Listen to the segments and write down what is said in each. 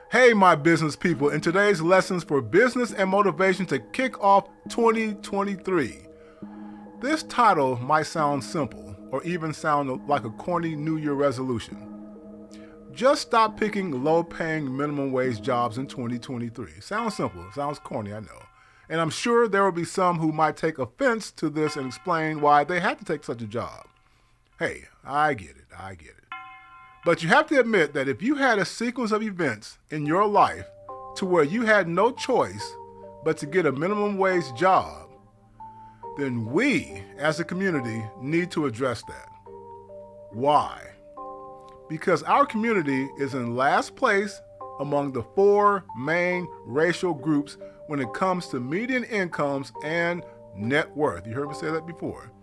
Hey, my business people, in today's lessons for business and motivation to kick off 2023. This title might sound simple or even sound like a corny New Year resolution. Just stop picking low-paying minimum wage jobs in 2023. Sounds simple, sounds corny, I know. And I'm sure there will be some who might take offense to this and explain why they have to take such a job. Hey, I get it. But you have to admit that if you had a sequence of events in your life to where you had no choice but to get a minimum wage job, then we, as a community, need to address that. Why? Because our community is in last place among the 4 main racial groups when it comes to median incomes and net worth. You heard me say that before.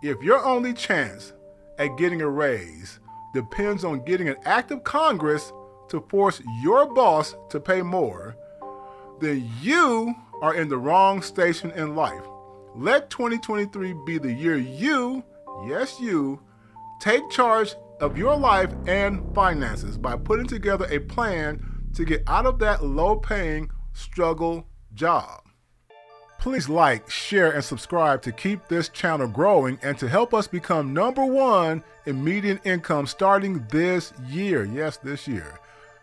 If your only chance at getting a raise depends on getting an act of Congress to force your boss to pay more, then you are in the wrong station in life. Let 2023 be the year you, yes you, take charge of your life and finances by putting together a plan to get out of that low-paying struggle job. Please like, share, and subscribe to keep this channel growing and to help us become #1 in median income starting this year. Yes, this year.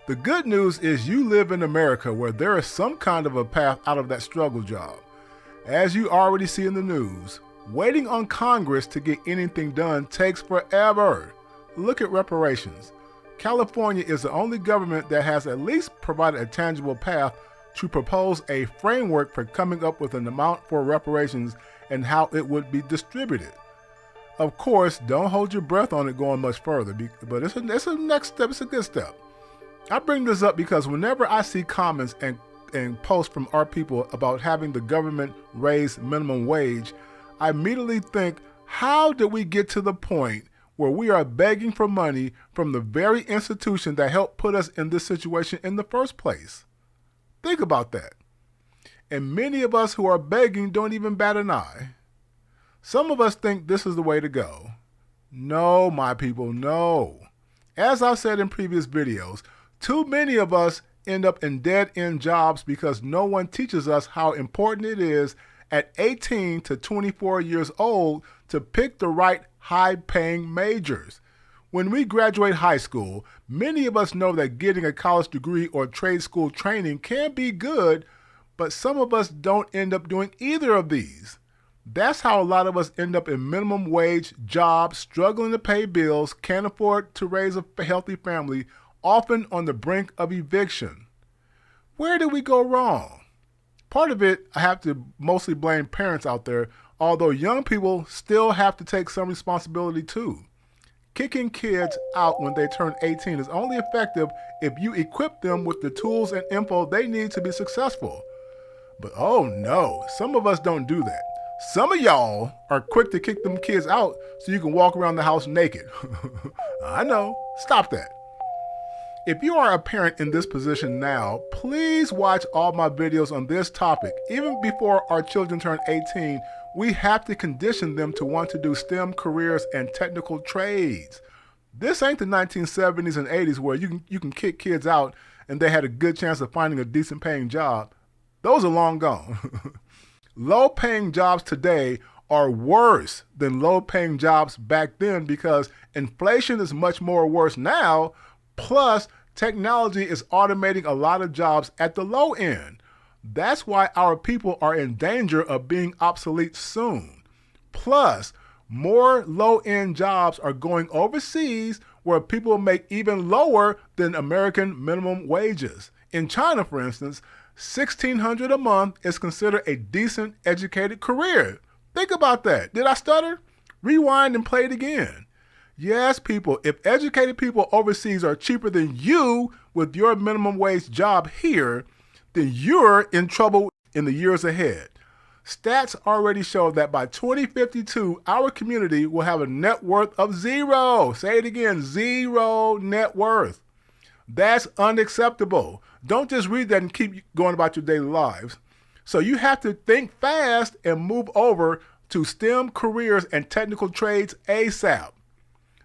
The good news is you live in America where there is some kind of a path out of that struggle job. As you already see in the news, waiting on Congress to get anything done takes forever. Look at reparations. California is the only government that has at least provided a tangible path to propose a framework for coming up with an amount for reparations and how it would be distributed. Of course, don't hold your breath on it going much further, but it's a next step, it's a good step. I bring this up because whenever I see comments and posts from our people about having the government raise minimum wage, I immediately think, how did we get to the point where we are begging for money from the very institution that helped put us in this situation in the first place? Think about that. And many of us who are begging don't even bat an eye. Some of us think this is the way to go. No, my people, no. As I've said in previous videos, too many of us end up in dead-end jobs because no one teaches us how important it is at 18 to 24 years old to pick the right high-paying majors. When we graduate high school, many of us know that getting a college degree or trade school training can be good, but some of us don't end up doing either of these. That's how a lot of us end up in minimum wage jobs, struggling to pay bills, can't afford to raise a healthy family, often on the brink of eviction. Where did we go wrong? Part of it, I have to mostly blame parents out there, although young people still have to take some responsibility too. Kicking kids out when they turn 18 is only effective if you equip them with the tools and info they need to be successful. But oh no, some of us don't do that. Some of y'all are quick to kick them kids out so you can walk around the house naked. I know, stop that. If you are a parent in this position now, please watch all my videos on this topic. Even before our children turn 18, we have to condition them to want to do STEM careers and technical trades. This ain't the 1970s and 80s where you can kick kids out and they had a good chance of finding a decent paying job. Those are long gone. Low paying jobs today are worse than low paying jobs back then because inflation is much more worse now, plus technology is automating a lot of jobs at the low end. That's why our people are in danger of being obsolete soon. Plus, more low-end jobs are going overseas where people make even lower than American minimum wages. In China, for instance, $1,600 a month is considered a decent educated career. Think about that. Did I stutter? Rewind and play it again. Yes, people, if educated people overseas are cheaper than you with your minimum wage job here, then you're in trouble in the years ahead. Stats already show that by 2052, our community will have a net worth of 0. Say it again, 0 net worth. That's unacceptable. Don't just read that and keep going about your daily lives. So you have to think fast and move over to STEM careers and technical trades ASAP.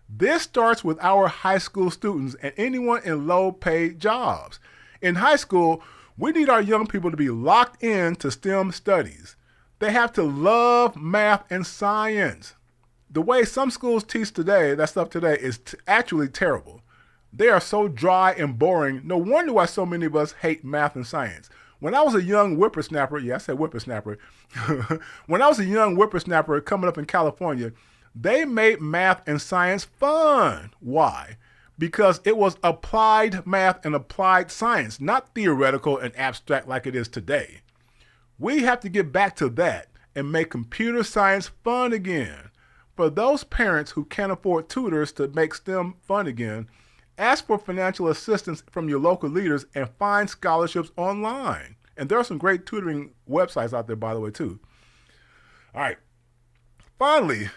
This starts with our high school students and anyone in low-paid jobs. In high school, we need our young people to be locked in to STEM studies. They have to love math and science. The way some schools teach today, that stuff today, is actually terrible. They are so dry and boring. No wonder why so many of us hate math and science. When I was a young whippersnapper, yeah, I said whippersnapper. When I was a young whippersnapper coming up in California, they made math and science fun. Why? Because it was applied math and applied science, not theoretical and abstract like it is today. We have to get back to that and make computer science fun again. For those parents who can't afford tutors to make STEM fun again, ask for financial assistance from your local leaders and find scholarships online. And there are some great tutoring websites out there, by the way, too. All right. Finally,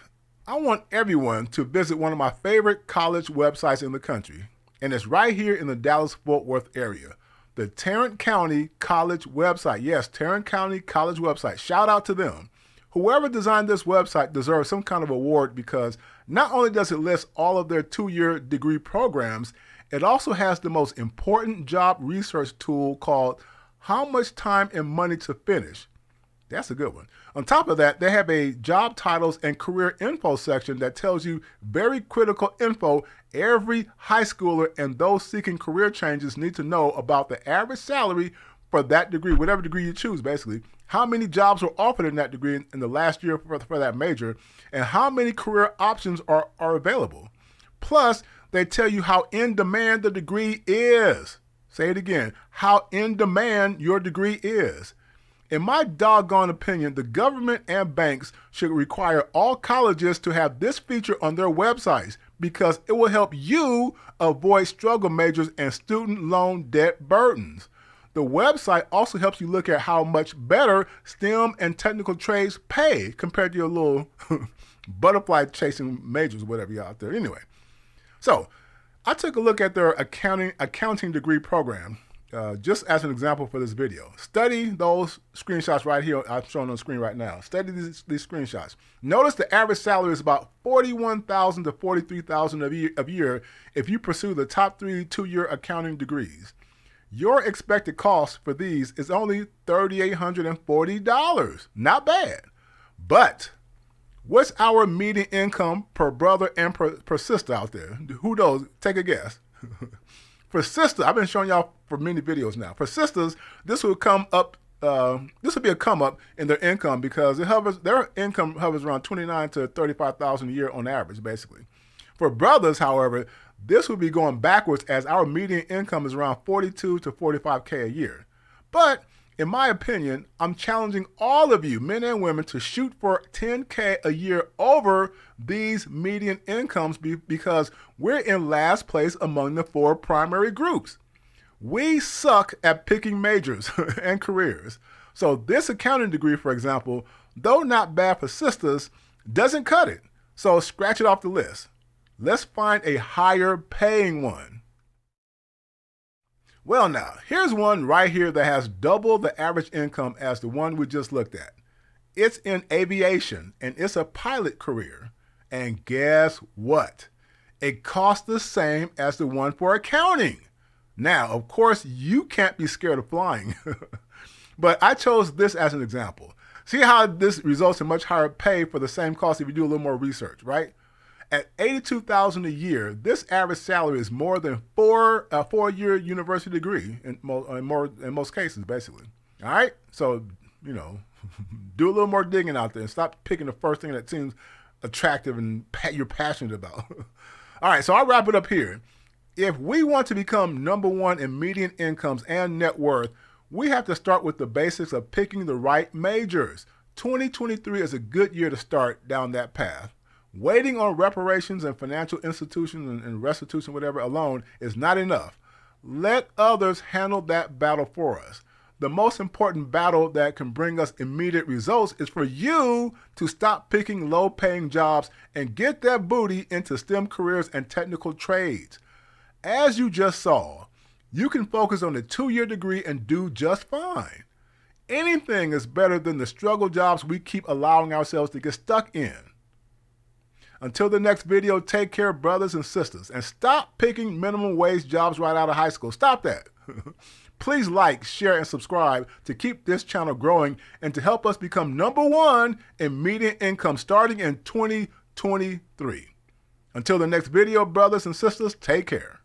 I want everyone to visit one of my favorite college websites in the country, and it's right here in the Dallas-Fort Worth area, the Tarrant County College website. Yes, Tarrant County College website. Shout out to them. Whoever designed this website deserves some kind of award because not only does it list all of their 2-year degree programs, it also has the most important job research tool called How Much Time and Money to Finish. That's a good one. On top of that, they have a job titles and career info section that tells you very critical info every high schooler and those seeking career changes need to know about the average salary for that degree, whatever degree you choose, basically. How many jobs were offered in that degree in the last year for that major, and how many career options are available. Plus, they tell you how in demand the degree is. Say it again, how in demand your degree is. In my doggone opinion, the government and banks should require all colleges to have this feature on their websites because it will help you avoid struggle majors and student loan debt burdens. The website also helps you look at how much better STEM and technical trades pay compared to your little butterfly chasing majors, whatever you're out there. Anyway, so I took a look at their accounting degree program. Just as an example for this video. Study those screenshots right here I'm showing on the screen right now. Study these screenshots. Notice the average salary is about $41,000 to $43,000 a year if you pursue the top 3 2-year accounting degrees. Your expected cost for these is only $3,840. Not bad. But what's our median income per brother and per sister out there? Who knows? Take a guess. For sisters, I've been showing y'all for many videos now. For sisters, this will come up. This will be a come up in their income because their income hovers around $29,000 to $35,000 a year on average, basically. For brothers, however, this will be going backwards as our median income is around $42,000 to $45,000 a year. But in my opinion, I'm challenging all of you, men and women, to shoot for $10,000 a year over these median incomes because we're in last place among the 4 primary groups. We suck at picking majors and careers. So this accounting degree, for example, though not bad for sisters, doesn't cut it. So scratch it off the list. Let's find a higher paying one. Well now, here's one right here that has double the average income as the one we just looked at. It's in aviation and it's a pilot career. And guess what? It costs the same as the one for accounting. Now, of course, you can't be scared of flying, but I chose this as an example. See how this results in much higher pay for the same cost if you do a little more research, right? At $82,000 a year, this average salary is more than a 4-year university degree in most cases, basically. All right, so do a little more digging out there and stop picking the first thing that seems attractive and you're passionate about. All right, so I'll wrap it up here. If we want to become #1 in median incomes and net worth, we have to start with the basics of picking the right majors. 2023 is a good year to start down that path. Waiting on reparations and financial institutions and restitution, whatever, alone is not enough. Let others handle that battle for us. The most important battle that can bring us immediate results is for you to stop picking low-paying jobs and get that booty into STEM careers and technical trades. As you just saw, you can focus on the 2-year degree and do just fine. Anything is better than the struggle jobs we keep allowing ourselves to get stuck in. Until the next video, take care, brothers and sisters, and stop picking minimum wage jobs right out of high school. Stop that. Please like, share, and subscribe to keep this channel growing and to help us become #1 in median income starting in 2023. Until the next video, brothers and sisters, take care.